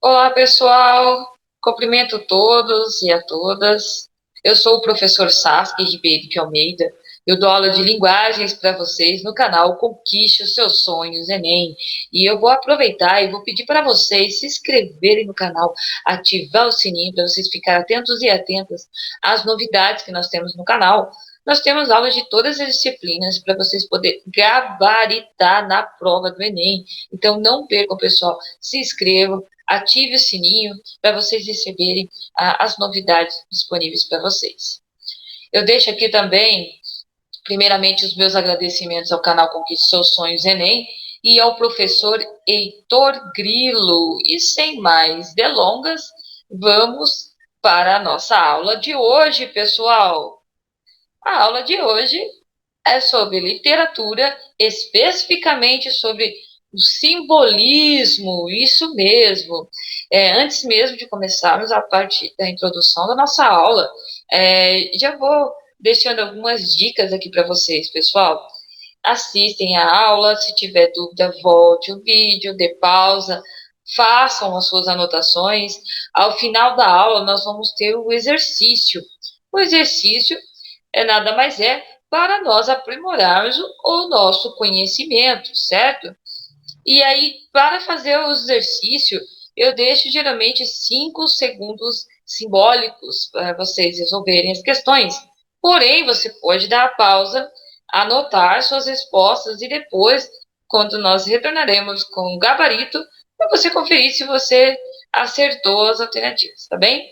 Olá, pessoal. Cumprimento todos e a todas. Eu sou o professor Saskia Ribeiro de Almeida. Eu dou aula de linguagens para vocês no canal Conquiste os Seus Sonhos Enem. E eu vou aproveitar e vou pedir para vocês se inscreverem no canal, ativar o sininho para vocês ficarem atentos e atentas às novidades que nós temos no canal. Nós temos aulas de todas as disciplinas para vocês poderem gabaritar na prova do Enem. Então não percam, pessoal. Se inscrevam, ative o sininho para vocês receberem as novidades disponíveis para vocês. Eu deixo aqui também, primeiramente, os meus agradecimentos ao canal Conquiste Seus Sonhos Enem e ao professor Heitor Grilo. E sem mais delongas, vamos para a nossa aula de hoje, pessoal. A aula de hoje é sobre literatura, especificamente sobre o simbolismo, isso mesmo. Antes mesmo de começarmos a parte da introdução da nossa aula, já vou deixando algumas dicas aqui para vocês, pessoal. Assistem a aula, se tiver dúvida, volte o vídeo, dê pausa, façam as suas anotações. Ao final da aula, nós vamos ter o exercício. O exercício nada mais é para nós aprimorarmos o nosso conhecimento, certo? E aí, para fazer o exercício, eu deixo geralmente 5 segundos simbólicos para vocês resolverem as questões. Porém, você pode dar a pausa, anotar suas respostas e depois, quando nós retornaremos com o gabarito, para você conferir se você acertou as alternativas, tá bem?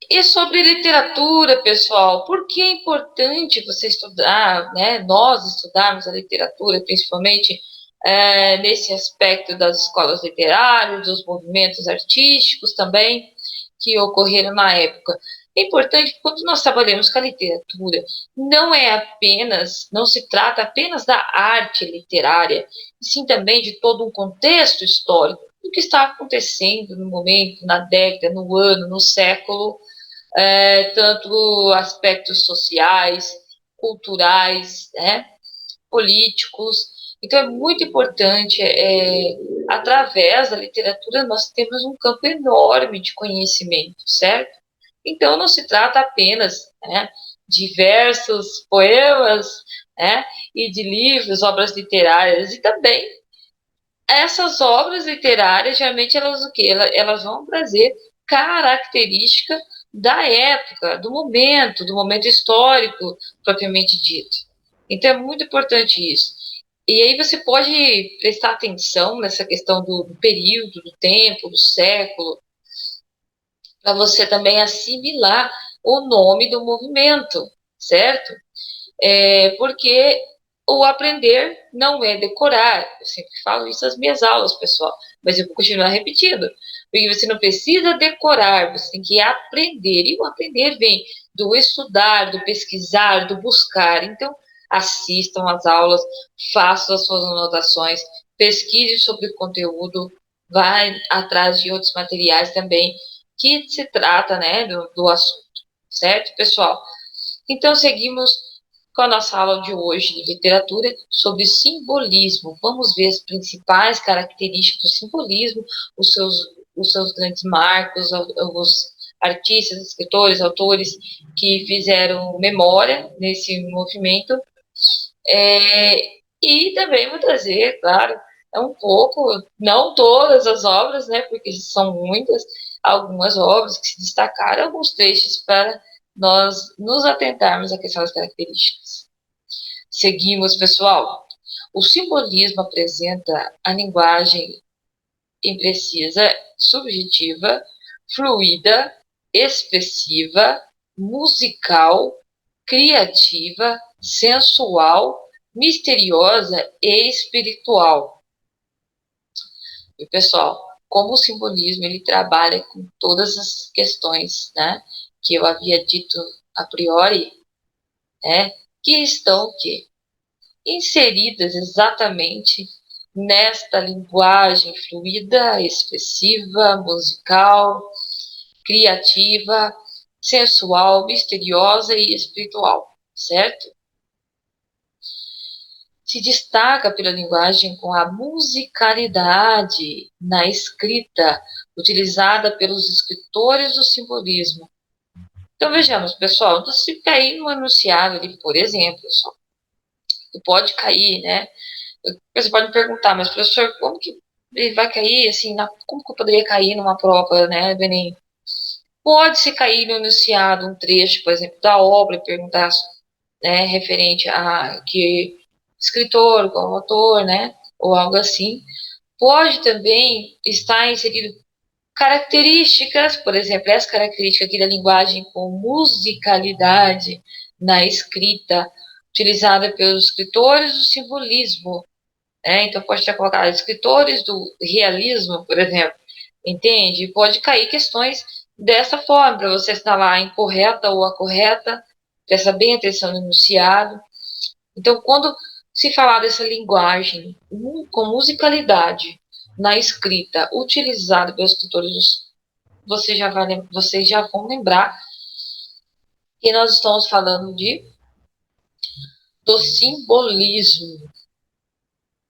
E sobre literatura, pessoal, por que é importante você estudar, né? Nós estudarmos a literatura, principalmente nesse aspecto das escolas literárias, dos movimentos artísticos também, que ocorreram na época. É importante quando nós trabalhamos com a literatura, não se trata apenas da arte literária, e sim também de todo um contexto histórico, do que está acontecendo no momento, na década, no ano, no século, tanto aspectos sociais, culturais, né, políticos. Então, é muito importante, através da literatura, nós temos um campo enorme de conhecimento, certo? Então, não se trata apenas, né, de versos, poemas, né, e de livros, obras literárias, e também essas obras literárias, geralmente, elas o quê? Elas vão trazer característica da época, do momento histórico propriamente dito. Então, é muito importante isso. E aí você pode prestar atenção nessa questão do período, do tempo, do século, para você também assimilar o nome do movimento, certo? Porque o aprender não é decorar. Eu sempre falo isso nas minhas aulas, pessoal, mas eu vou continuar repetindo. Porque você não precisa decorar, você tem que aprender. E o aprender vem do estudar, do pesquisar, do buscar. Então, assistam às aulas, façam as suas anotações, pesquise sobre o conteúdo, vai atrás de outros materiais também que se trata, né, do assunto, certo, pessoal? Então, seguimos com a nossa aula de hoje de literatura sobre simbolismo. Vamos ver as principais características do simbolismo, os seus, os seus grandes marcos, os artistas, escritores, autores que fizeram memória nesse movimento. E também vou trazer, claro, um pouco, não todas as obras, né, porque são muitas, algumas obras que se destacaram, alguns trechos para nós nos atentarmos à questão das características. Seguimos, pessoal. O simbolismo apresenta a linguagem imprecisa, subjetiva, fluida, expressiva, musical, criativa, sensual, misteriosa e espiritual. E, pessoal, como o simbolismo ele trabalha com todas as questões, né, que eu havia dito a priori, né, que estão que inseridas exatamente nesta linguagem fluida, expressiva, musical, criativa, sensual, misteriosa e espiritual, certo? se destaca pela linguagem com a musicalidade na escrita, utilizada pelos escritores do simbolismo. Então, vejamos, pessoal, então, se cair no enunciado ali, por exemplo, só, pode cair, né? Você pode me perguntar, mas professor, como que ele vai cair, assim, como que eu poderia cair numa prova, né, do Enem? Pode-se cair no enunciado um trecho, por exemplo, da obra, e perguntar, né, referente a que escritor, qual autor, né, ou algo assim. Pode também estar inserido características, por exemplo, essa característica aqui da linguagem com musicalidade na escrita, utilizada pelos escritores do simbolismo, né? Então pode ter colocado escritores do realismo, por exemplo, entende? Pode cair questões dessa forma, para você estar lá incorreta ou a correta, presta bem atenção no enunciado. Então, quando se falar dessa linguagem com musicalidade na escrita utilizada pelos escritores, vocês já vão lembrar que nós estamos falando do simbolismo,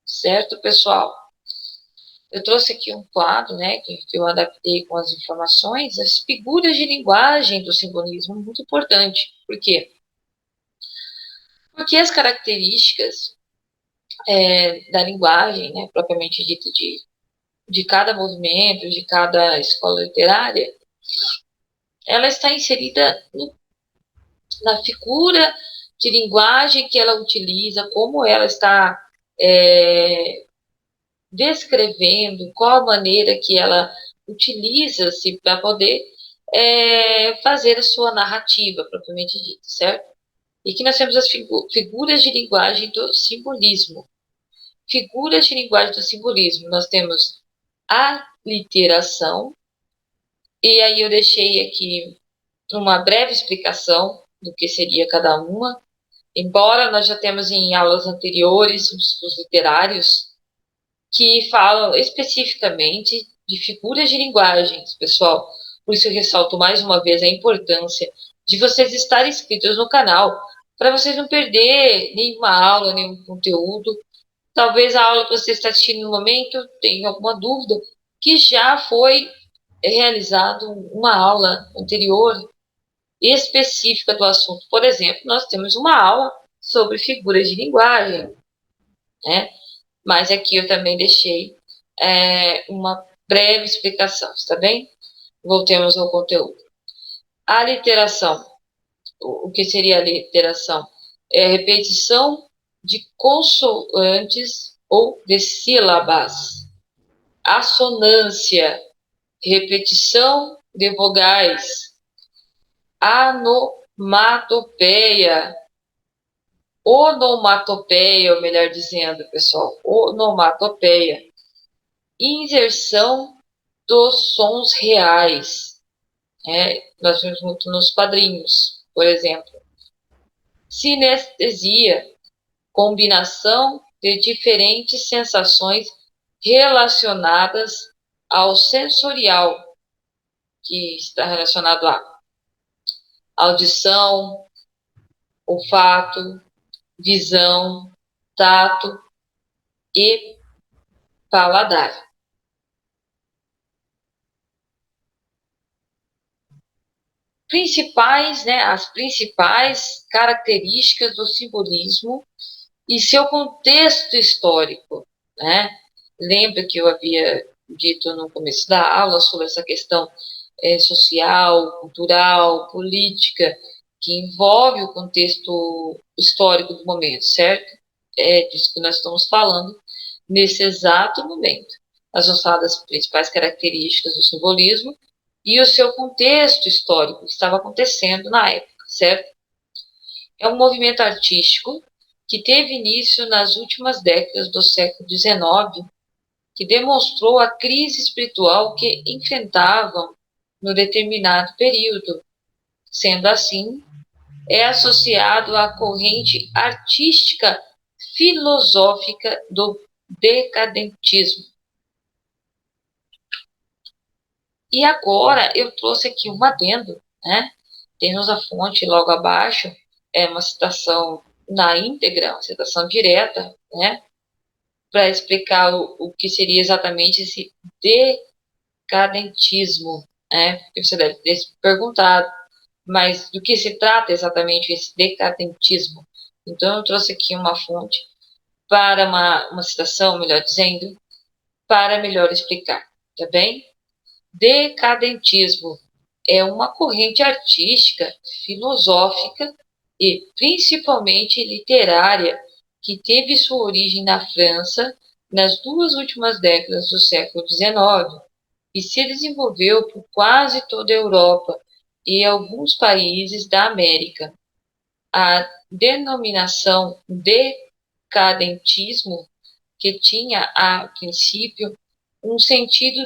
certo, pessoal? Eu trouxe aqui um quadro, né, que eu adaptei com as informações, as figuras de linguagem do simbolismo, muito importante. Por quê? Porque as características da linguagem, né, propriamente dita, de cada movimento, de cada escola literária, ela está inserida na figura de linguagem que ela utiliza, como ela está descrevendo, qual a maneira que ela utiliza-se para poder fazer a sua narrativa, propriamente dita, certo? E aqui nós temos as figuras de linguagem do simbolismo. Figuras de linguagem do simbolismo, nós temos a literação, e aí eu deixei aqui uma breve explicação do que seria cada uma, embora nós já temos em aulas anteriores os literários, que falam especificamente de figuras de linguagens, pessoal. Por isso eu ressalto mais uma vez a importância de vocês estarem inscritos no canal, para vocês não perder nenhuma aula, nenhum conteúdo. Talvez a aula que você está assistindo no momento tenha alguma dúvida, que já foi realizado uma aula anterior específica do assunto. Por exemplo, nós temos uma aula sobre figuras de linguagem, né? Mas aqui eu também deixei uma breve explicação, está bem? Voltemos ao conteúdo. A literação. O que seria a literação? É a repetição de consoantes ou de sílabas. Assonância, repetição de vogais. Anomatopeia, onomatopeia, ou melhor dizendo, pessoal, onomatopeia. Inserção dos sons reais. Nós vemos muito nos quadrinhos, por exemplo. Sinestesia, combinação de diferentes sensações relacionadas ao sensorial, que está relacionado a audição, olfato, visão, tato e paladar. As principais características do simbolismo e seu contexto histórico, né? Lembra que eu havia dito no começo da aula sobre essa questão social, cultural, política, que envolve o contexto histórico do momento, certo? É disso que nós estamos falando nesse exato momento. Nós vamos falar das principais características do simbolismo e o seu contexto histórico que estava acontecendo na época, certo? É um movimento artístico que teve início nas últimas décadas do século XIX, que demonstrou a crise espiritual que enfrentavam no determinado período. Sendo assim, é associado à corrente artística filosófica do decadentismo. E agora eu trouxe aqui um adendo, né? Temos a fonte logo abaixo, é uma citação na íntegra, uma citação direta, né, para explicar o que seria exatamente esse decadentismo, né? Porque você deve ter se perguntado, mas do que se trata exatamente esse decadentismo? Então, eu trouxe aqui uma fonte para uma citação, melhor dizendo, para melhor explicar, tá bem? Decadentismo é uma corrente artística, filosófica e principalmente literária que teve sua origem na França nas duas últimas décadas do século XIX e se desenvolveu por quase toda a Europa e alguns países da América. A denominação decadentismo, que tinha a princípio um sentido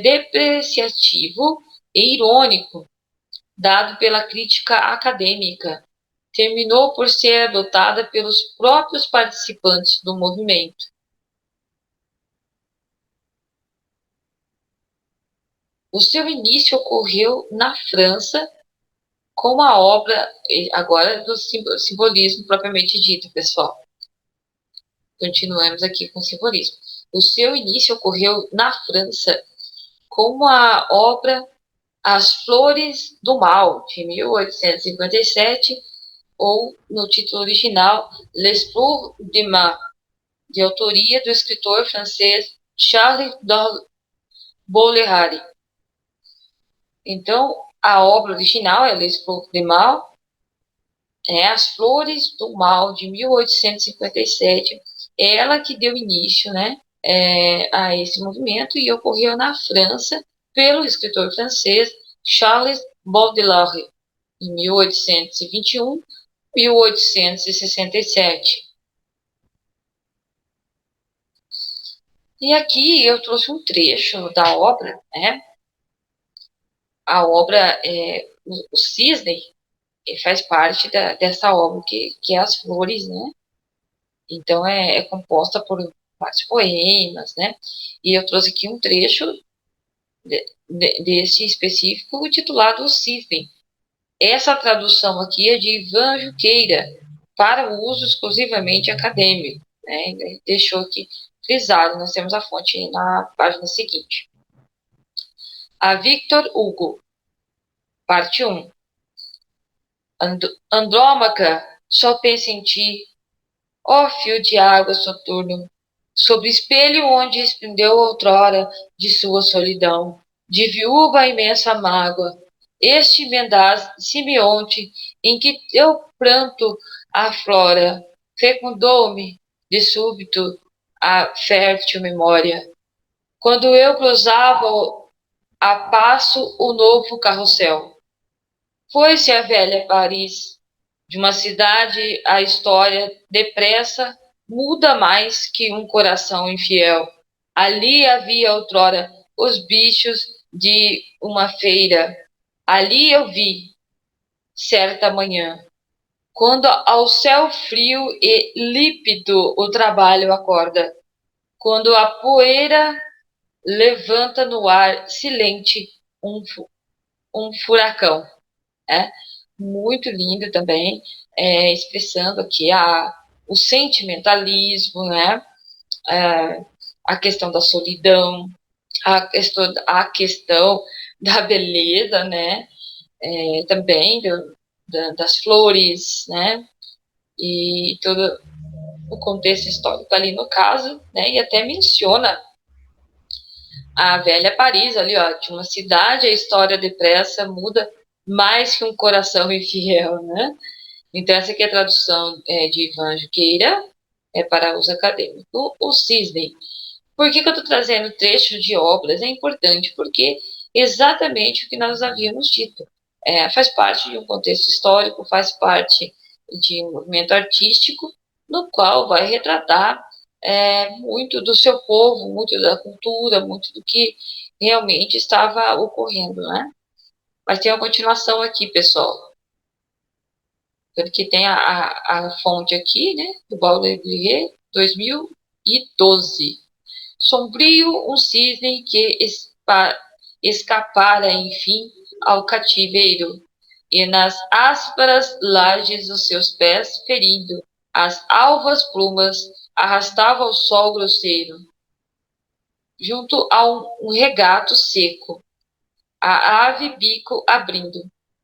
depreciativo e irônico, dado pela crítica acadêmica, terminou por ser adotada pelos próprios participantes do movimento. O seu início ocorreu na França com a obra, agora do simbolismo propriamente dito, pessoal. Continuamos aqui com o simbolismo. O seu início ocorreu na França com a obra As Flores do Mal, de 1857, ou, no título original, Les Fleurs du Mal, de autoria do escritor francês Charles de Baudelaire. Então, a obra original é Les Fleurs du Mal, As Flores do Mal, de 1857, ela que deu início, né, a esse movimento e ocorreu na França pelo escritor francês Charles Baudelaire, em 1821 1867. E aqui eu trouxe um trecho da obra, né? A obra, o Cisne, faz parte dessa obra que é As Flores, né? Então é composta por vários poemas, né? E eu trouxe aqui um trecho desse específico titulado O Cisne. Essa tradução aqui é de Ivan Junqueira, para o uso exclusivamente acadêmico, né? Ele deixou aqui frisado, nós temos a fonte na página seguinte. A Victor Hugo, parte 1. Andrômaca, só pensa em ti, ó fio de água soturno, sobre o espelho onde esplendeu outrora de sua solidão, de viúva a imensa mágoa, este mendaz Simeonte, em que teu pranto aflora, fecundou-me de súbito a fértil memória. Quando eu cruzava a passo o novo carrossel, foi-se a velha Paris, de uma cidade a história depressa muda mais que um coração infiel. Ali havia outrora os bichos de uma feira. Ali eu vi, certa manhã, quando ao céu frio e lípido o trabalho acorda, quando a poeira levanta no ar silente um furacão. É muito lindo também, expressando aqui o sentimentalismo, né? A questão da solidão, a questão da beleza, né? Também das flores, né? E todo o contexto histórico ali no caso, né? E até menciona a velha Paris ali, ó, de uma cidade a história depressa muda mais que um coração infiel, né? Então, essa aqui é a tradução de Ivan Juqueira, para uso acadêmico. O Cisne. Por que eu estou trazendo trechos de obras? É importante porque exatamente o que nós havíamos dito. Faz parte de um contexto histórico, faz parte de um movimento artístico, no qual vai retratar muito do seu povo, muito da cultura, muito do que realmente estava ocorrendo, né? Mas tem uma continuação aqui, pessoal. Porque tem a fonte aqui, né, do Baudelaire, 2012. Sombrio um cisne que escapara, enfim, ao cativeiro. e nas ásperas lajes os seus pés ferindo, as alvas plumas arrastava o sol grosseiro, junto a um regato seco, a ave bico abrindo.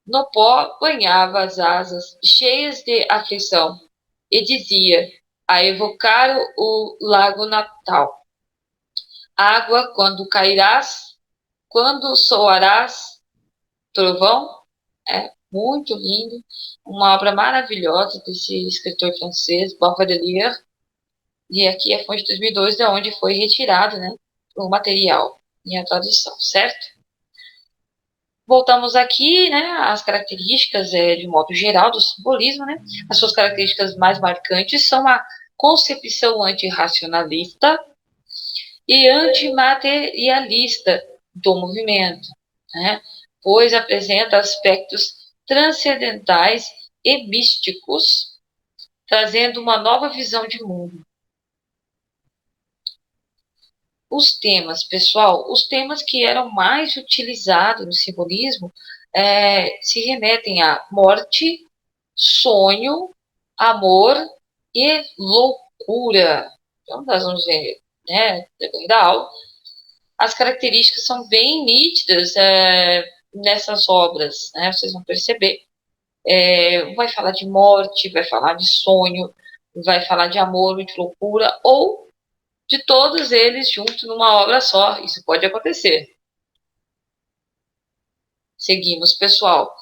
No pó banhava as asas, cheias de aflição, e dizia, a evocar o lago natal: água, quando cairás, quando soarás, trovão. É muito lindo, uma obra maravilhosa desse escritor francês, Baudelaire, e aqui é fonte de 2002, de onde foi retirado, né, o material e a tradução, certo? Voltamos aqui, né, às características, de modo geral, do simbolismo, né? As suas características mais marcantes são a concepção antirracionalista e antimaterialista do movimento, né? Pois apresenta aspectos transcendentais e místicos, trazendo uma nova visão de mundo. Os temas, pessoal, os temas que eram mais utilizados no simbolismo se remetem a morte, sonho, amor e loucura. Então, nós vamos ver, né, depois da aula, as características são bem nítidas nessas obras, né, vocês vão perceber. Vai falar de morte, vai falar de sonho, vai falar de amor, de loucura, ou de todos eles juntos numa obra só. Isso pode acontecer. Seguimos, pessoal.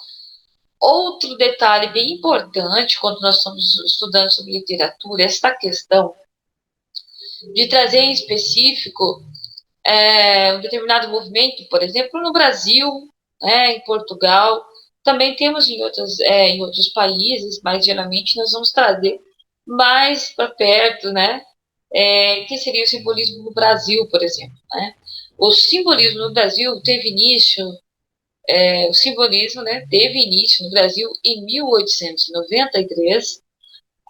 Outro detalhe bem importante quando nós estamos estudando sobre literatura é esta questão de trazer em específico um determinado movimento, por exemplo, no Brasil, né, em Portugal, também temos em outros países, mas geralmente nós vamos trazer mais para perto, né, que seria o simbolismo no Brasil, por exemplo. Né? O simbolismo no Brasil teve início, o simbolismo, né, teve início no Brasil em 1893.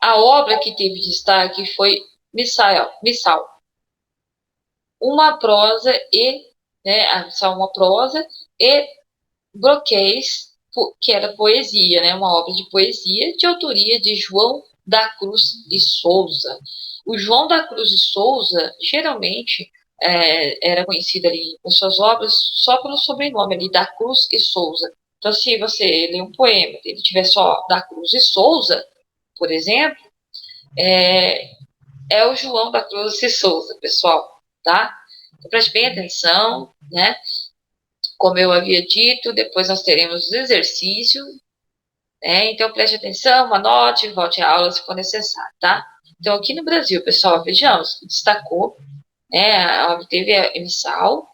A obra que teve destaque foi Missal, uma prosa e broquês, que era poesia, né, uma obra de poesia de autoria de João da Cruz e Souza. O João da Cruz e Souza, geralmente, era conhecido ali por suas obras só pelo sobrenome ali, da Cruz e Souza. Então, se você ler um poema e ele tiver só da Cruz e Souza, por exemplo, é o João da Cruz e Souza, pessoal, tá? Então, preste bem atenção, né? Como eu havia dito, depois nós teremos os exercícios, né? Então preste atenção, anote, volte à aula se for necessário, tá? Então aqui no Brasil, pessoal, vejamos, destacou, né? Teve a Missal,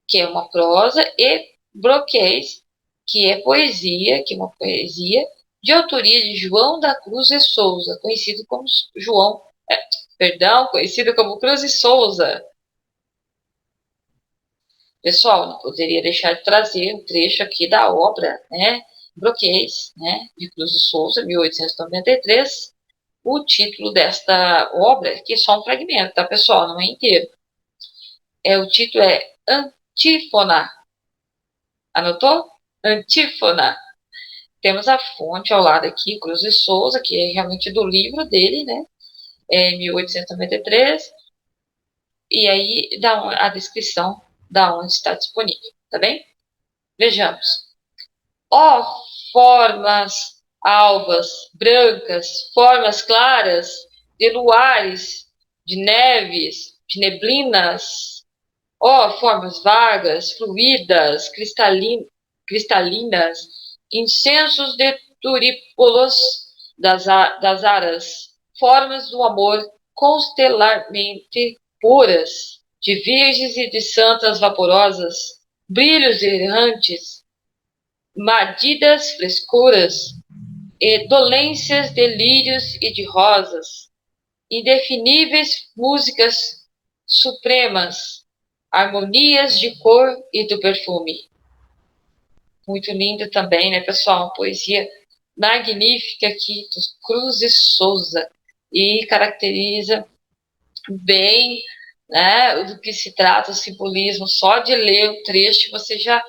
que é uma prosa, e Broquês, que é poesia, que é uma poesia de autoria de João da Cruz e Souza, conhecido como conhecido como Cruz e Souza. Pessoal, não poderia deixar de trazer um trecho aqui da obra, né, Broquês, né, de Cruz e Souza, 1893. O título desta obra, que é só um fragmento, tá, pessoal? Não é inteiro. O título é Antífona. Anotou? Antífona. Temos a fonte ao lado aqui, Cruz e Souza, que é realmente do livro dele, né? 1893. E aí dá a descrição da onde está disponível, tá bem? Vejamos. Ó, formas alvas, brancas, formas claras, de luares, de neves, de neblinas, ó, formas vagas, fluídas, cristalinas, incensos de turípolos das aras, formas do amor constelarmente puras, de virgens e de santas vaporosas, brilhos errantes, madidas frescuras, e dolências de lírios e de rosas, indefiníveis músicas supremas, harmonias de cor e do perfume. Muito lindo também, né, pessoal? Uma poesia magnífica aqui dos Cruz e Souza, e caracteriza bem, né, do que se trata o simbolismo. Só de ler o trecho você já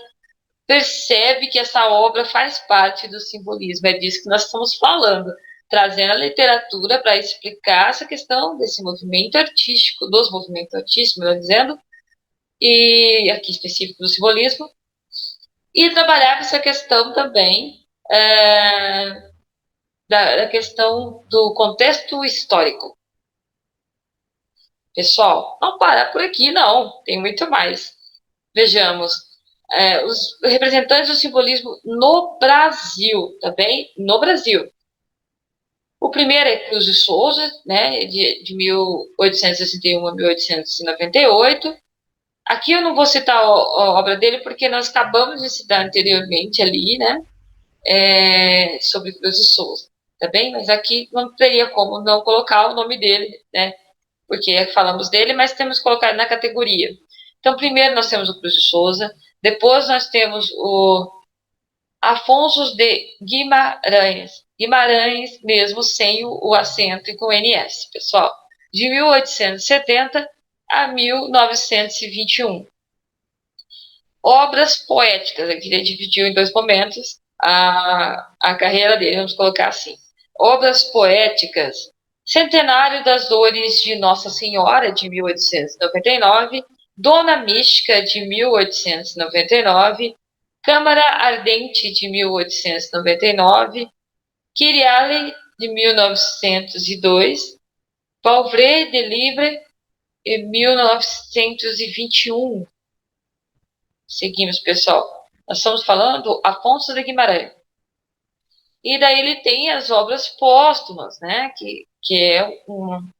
percebe que essa obra faz parte do simbolismo. É disso que nós estamos falando, trazendo a literatura para explicar essa questão desse movimento artístico, dos movimentos artísticos, melhor dizendo, e aqui específico do simbolismo, e trabalhar essa questão também da questão do contexto histórico. Pessoal, não para por aqui, não, tem muito mais. Vejamos, os representantes do simbolismo no Brasil, tá bem? No Brasil. O primeiro é Cruz de Souza, né, de 1861 a 1898. Aqui eu não vou citar a obra dele porque nós acabamos de citar anteriormente ali, né, sobre Cruz de Souza, tá bem? Mas aqui não teria como não colocar o nome dele, né, porque falamos dele, mas temos que colocar na categoria. Então, primeiro nós temos o Cruz de Souza, depois nós temos o Afonso de Guimarães, Guimarães mesmo sem o acento e com NS, pessoal, de 1870 a 1921. Obras poéticas, aqui ele dividiu em dois momentos a carreira dele, vamos colocar assim. Obras poéticas, Centenário das Dores de Nossa Senhora, de 1899, Dona Mística, de 1899, Câmara Ardente, de 1899, Kyriale, de 1902, Pauvre de Livre, de 1921. Seguimos, pessoal. Nós estamos falando do Afonso de Guimarães. E daí ele tem as obras póstumas, né? Que é um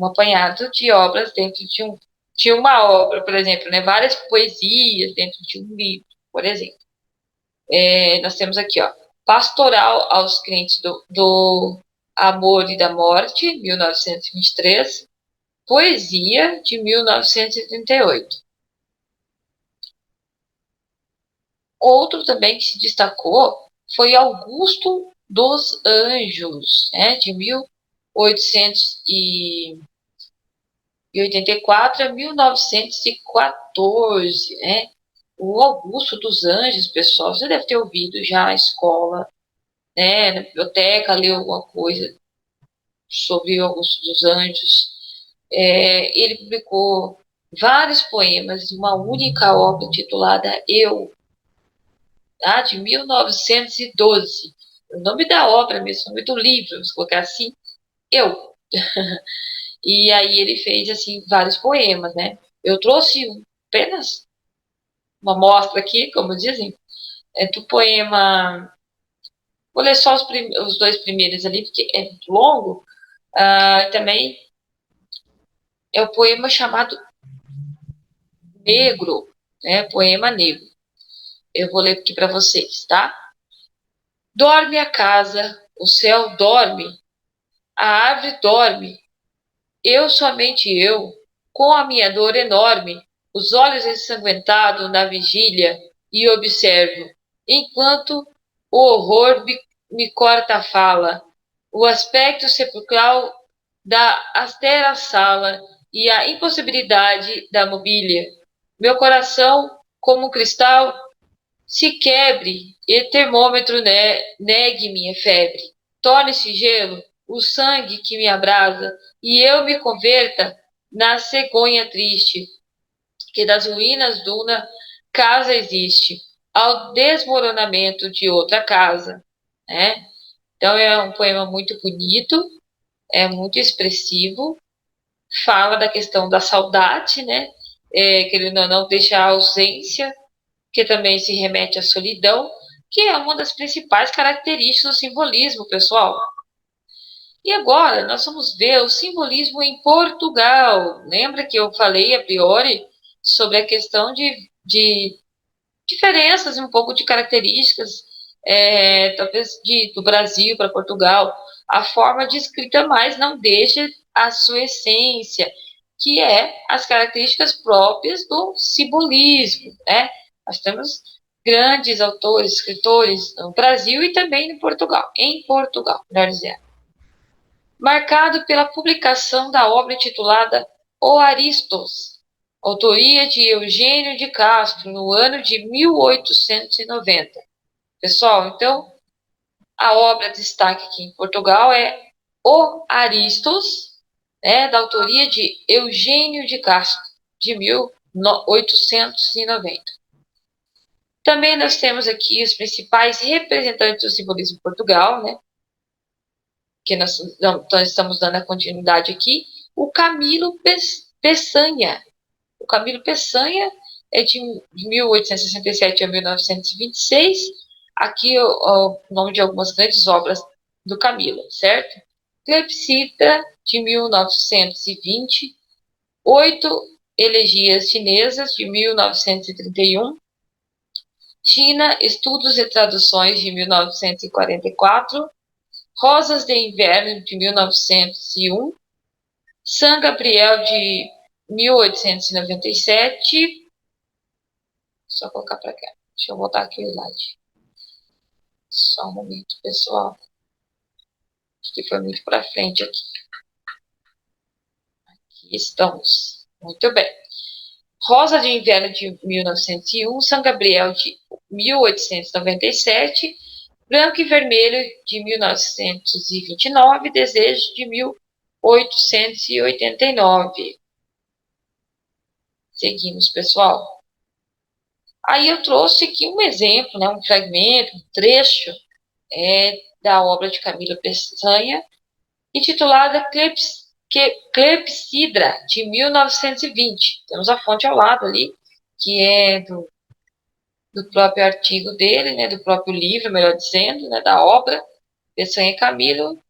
apanhado de obras dentro de uma obra, por exemplo, né? Várias poesias dentro de um livro, por exemplo. Nós temos aqui, ó, Pastoral aos Crentes do Amor e da Morte, 1923, Poesia, de 1938. Outro também que se destacou foi Augusto dos Anjos, né, de 1884 a 1914, né? O Augusto dos Anjos, pessoal, você deve ter ouvido já na escola, né, na biblioteca, leu alguma coisa sobre o Augusto dos Anjos. Ele publicou vários poemas em uma única obra titulada Eu, tá? De 1912. O nome da obra mesmo, o nome do livro, vamos colocar assim, Eu. E aí ele fez assim vários poemas, né? Eu trouxe apenas uma amostra aqui, como dizem, do poema. Vou ler só os dois primeiros ali, porque é muito longo. Também é o poema chamado Negro, né? Poema Negro. Eu vou ler aqui para vocês, tá? Dorme a casa, o céu dorme, a árvore dorme, somente eu, com a minha dor enorme, os olhos ensanguentados na vigília, e observo, enquanto o horror me corta a fala, o aspecto sepulcral da austera sala e a impossibilidade da mobília. Meu coração, como um cristal, se quebre e termômetro negue minha febre. Torne-se gelo o sangue que me abrasa e eu me converta na cegonha triste que das ruínas de uma casa existe ao desmoronamento de outra casa, né? Então é um poema muito bonito, é muito expressivo, fala da questão da saudade, né? Que ele não deixa a ausência, que também se remete à solidão, que é uma das principais características do simbolismo, pessoal. E agora nós vamos ver o simbolismo em Portugal. Lembra que eu falei a priori sobre a questão de diferenças, um pouco de características, talvez do Brasil para Portugal. A forma de escrita, mas não deixa a sua essência, que é as características próprias do simbolismo, né? Nós temos grandes autores, escritores no Brasil e também em Portugal, melhor dizendo. Marcado pela publicação da obra intitulada O Aristos, autoria de Eugênio de Castro, no ano de 1890. Pessoal, então, a obra de destaque aqui em Portugal é O Aristos, né, da autoria de Eugênio de Castro, de 1890. Também nós temos aqui os principais representantes do simbolismo em Portugal, né, que nós estamos dando a continuidade aqui, o Camilo Peçanha. O Camilo Peçanha é de 1867 a 1926. Aqui o nome de algumas grandes obras do Camilo, certo? Clepsydra, de 1920. 8 elegias chinesas, de 1931. China, Estudos e Traduções, de 1944. Rosas de Inverno, de 1901. São Gabriel, de 1897. Só colocar para cá. Deixa eu voltar aqui o slide. Só um momento, pessoal. Acho que foi muito para frente aqui. Aqui estamos. Muito bem. Rosa de Inverno, de 1901. São Gabriel, de 1897. Branco e Vermelho, de 1929. Desejo, de 1889. Seguimos, pessoal. Aí eu trouxe aqui um exemplo, né, um fragmento, um trecho da obra de Camilo Peçanha, intitulada Clepsydra, de 1920. Temos a fonte ao lado ali, que é do próprio artigo dele, né, do próprio livro, melhor dizendo, né, da obra, Peçanha e Camilo,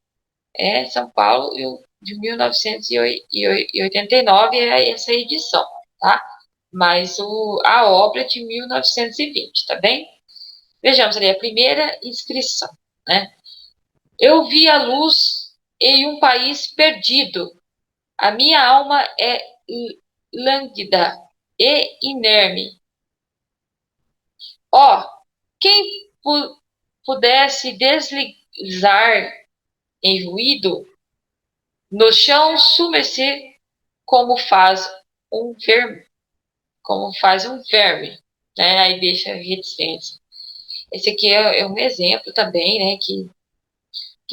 São Paulo, de 1989 é essa edição, tá? Mas a obra é de 1920, tá bem? Vejamos ali a primeira inscrição, né? Eu vi a luz em um país perdido. A minha alma é lânguida e inerme. Quem pudesse deslizar em ruído no chão submergir como faz um verme, né? Aí deixa reticência. Esse aqui é um exemplo também, né, que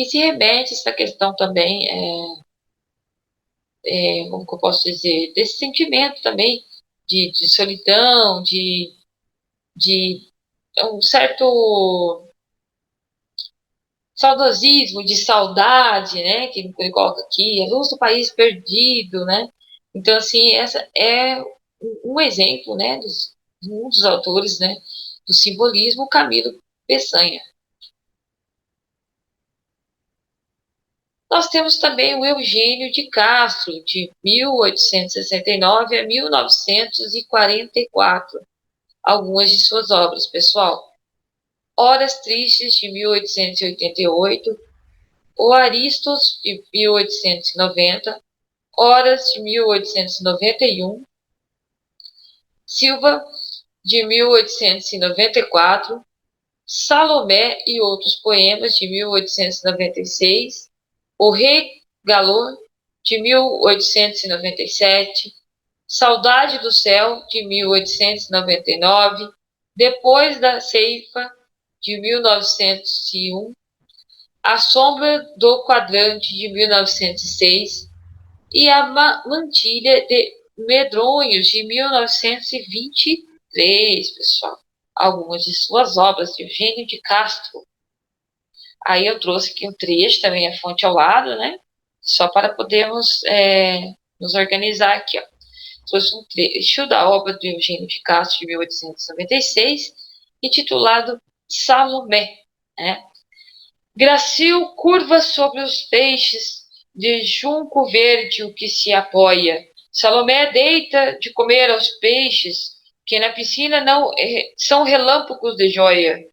se remete a essa questão também, como que eu posso dizer, desse sentimento também de solidão, de um certo saudosismo, de saudade, né, que ele coloca aqui, a luz do país perdido, né. Então, assim, essa é um exemplo, né, um dos autores, né, do simbolismo, Camilo Peçanha. Nós temos também o Eugênio de Castro, de 1869 a 1944. Algumas de suas obras, pessoal. Horas Tristes, de 1888. O Aristos, de 1890. Horas, de 1891. Silva, de 1894. Salomé e outros poemas, de 1896. O Rei Galor, de 1897, Saudade do Céu, de 1899, Depois da Ceifa, de 1901, A Sombra do Quadrante, de 1906, e A Mantilha de Medronhos, de 1923, pessoal. Algumas de suas obras, de Eugênio de Castro. Aí eu trouxe aqui um trecho, também a fonte ao lado, né? Só para podermos nos organizar aqui, ó. Trouxe um trecho da obra de Eugênio de Castro, de 1896, intitulado Salomé, né? Gracil curva sobre os peixes de junco verde o que se apoia. Salomé deita de comer aos peixes, que na piscina não são relâmpagos de joia,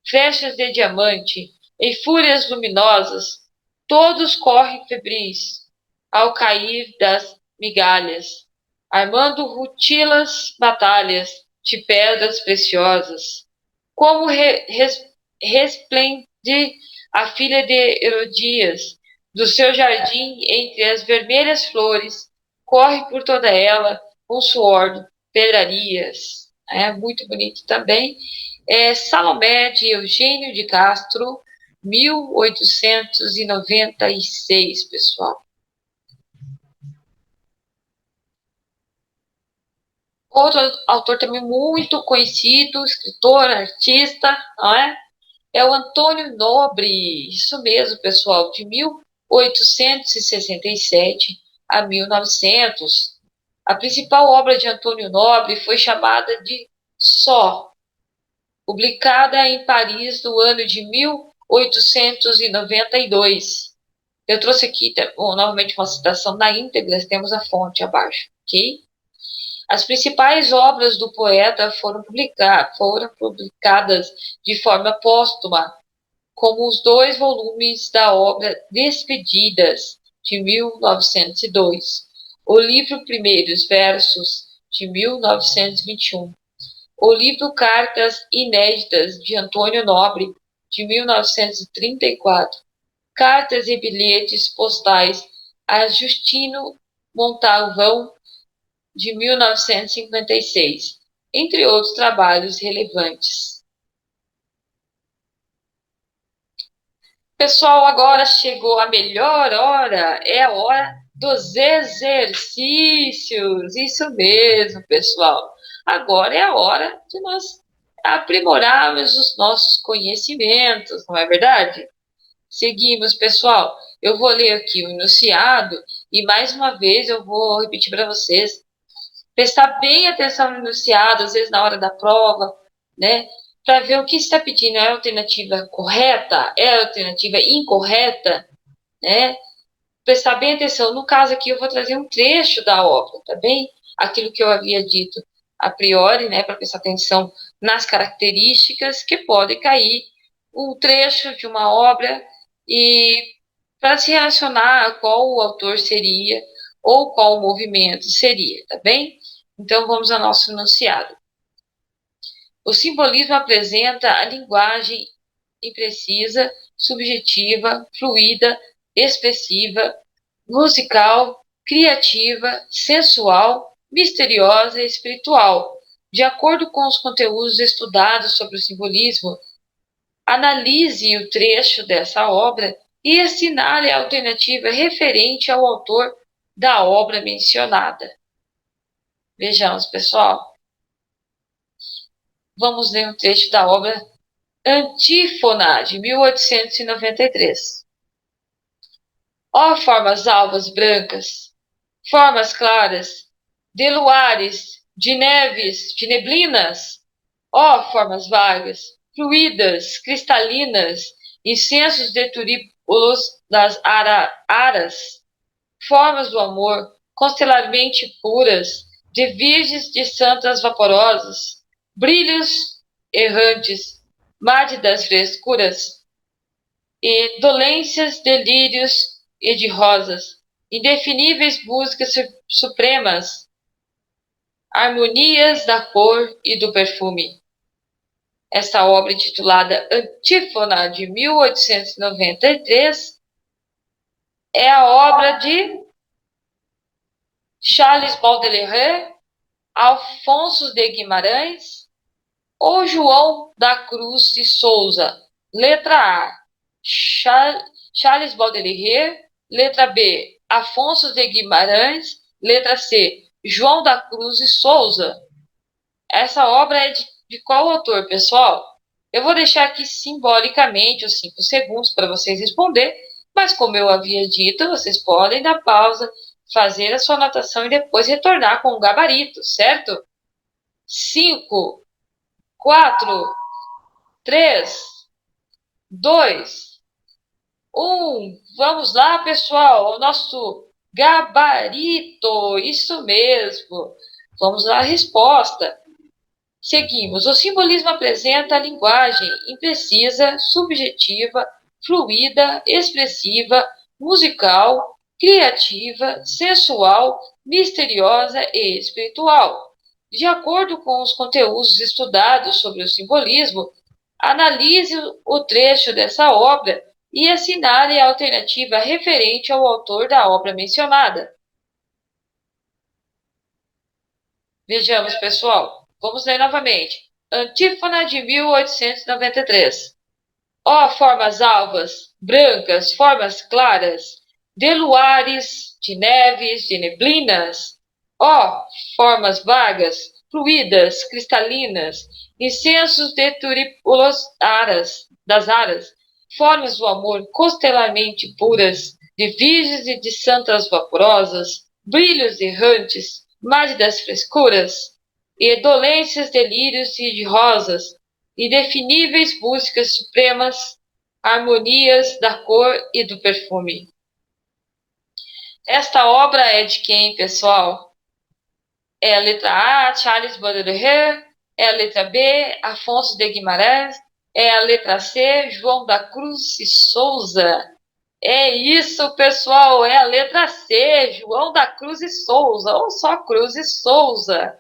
flechas de diamante, em fúrias luminosas, todos correm febris ao cair das migalhas, armando rutilas batalhas de pedras preciosas. Como resplende a filha de Herodias, do seu jardim entre as vermelhas flores, corre por toda ela, com suor, pedrarias, muito bonito também. Salomé de Eugênio de Castro, 1896, pessoal. Outro autor também muito conhecido, escritor, artista, não é? É o Antônio Nobre, isso mesmo, pessoal, de 1867 a 1900. A principal obra de Antônio Nobre foi chamada de Só, publicada em Paris no ano de 1892. Eu trouxe aqui novamente uma citação na íntegra, temos a fonte abaixo, ok? As principais obras do poeta foram publicadas de forma póstuma, como os 2 volumes da obra Despedidas, de 1902, o livro Primeiros Versos, de 1921, o livro Cartas Inéditas, de Antônio Nobre, de 1934, Cartas e Bilhetes Postais a Justino Montalvão, de 1956, entre outros trabalhos relevantes. Pessoal, agora chegou a melhor hora, é a hora dos exercícios. Isso mesmo, pessoal. Agora é a hora de nós aprimorarmos os nossos conhecimentos, não é verdade? Seguimos, pessoal. Eu vou ler aqui o enunciado e mais uma vez eu vou repetir para vocês. Prestar bem atenção no enunciado, às vezes na hora da prova, né? Para ver o que está pedindo. É a alternativa correta? É a alternativa incorreta? Né? Prestar bem atenção. No caso aqui, eu vou trazer um trecho da obra, tá bem? Aquilo que eu havia dito a priori, né? Para prestar atenção nas características que podem cair um trecho de uma obra e para se relacionar a qual o autor seria ou qual o movimento seria, tá bem? Então, vamos ao nosso enunciado. O simbolismo apresenta a linguagem imprecisa, subjetiva, fluida, expressiva, musical, criativa, sensual, misteriosa e espiritual. De acordo com os conteúdos estudados sobre o simbolismo, analise o trecho dessa obra e assinale a alternativa referente ao autor da obra mencionada. Vejamos, pessoal. Vamos ler um trecho da obra Antífona, de 1893. Ó formas alvas brancas, formas claras, de luares, de neves, de neblinas, ó formas vagas, fluídas, cristalinas, incensos de turíbulos das aras, formas do amor, constelarmente puras, de virgens de santas vaporosas, brilhos errantes, mádidas frescuras, e dolências, delírios e de rosas, indefiníveis músicas supremas, harmonias da cor e do perfume. Esta obra, intitulada Antífona, de 1893, é a obra de Charles Baudelaire, Afonso de Guimarães ou João da Cruz de Souza. Letra A, Charles Baudelaire. Letra B, Afonso de Guimarães. Letra C, João da Cruz de Souza. Essa obra é de qual autor, pessoal? Eu vou deixar aqui simbolicamente os 5 segundos para vocês responder, mas como eu havia dito, vocês podem dar pausa, fazer a sua anotação e depois retornar com o gabarito, certo? 5, 4, 3, 2, 1. Vamos lá, pessoal, o nosso gabarito, isso mesmo. Vamos à resposta. Seguimos. O simbolismo apresenta a linguagem imprecisa, subjetiva, fluida, expressiva, musical, criativa, sensual, misteriosa e espiritual. De acordo com os conteúdos estudados sobre o simbolismo, analise o trecho dessa obra e assinale a alternativa referente ao autor da obra mencionada. Vejamos, pessoal. Vamos ler novamente. Antífona de 1893. Ó formas alvas, brancas, formas claras, de luares, de neves, de neblinas. Ó formas vagas, fluídas, cristalinas, incensos de turípulos das aras, formas do amor constelarmente puras, de virgens e de santas vaporosas, brilhos errantes, mágidas frescuras, e dolências delírios e de rosas, indefiníveis buscas supremas, harmonias da cor e do perfume. Esta obra é de quem, pessoal? É a letra A, Charles Baudelaire, é a letra B, Afonso de Guimarães, é a letra C, João da Cruz e Souza. É isso, pessoal, é a letra C, João da Cruz e Souza, ou só Cruz e Souza.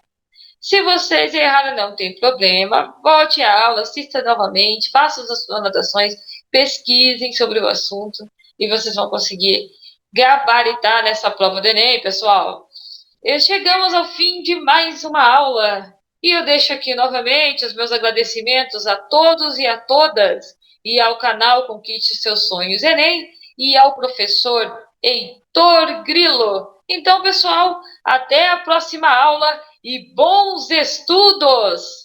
Se vocês erraram, não tem problema. Volte à aula, assista novamente, faça as suas anotações, pesquisem sobre o assunto e vocês vão conseguir gabaritar nessa prova do Enem, pessoal. E chegamos ao fim de mais uma aula. E eu deixo aqui novamente os meus agradecimentos a todos e a todas, e ao canal Conquiste Seus Sonhos Enem, e ao professor Heitor Grilo. Então, pessoal, até a próxima aula e bons estudos!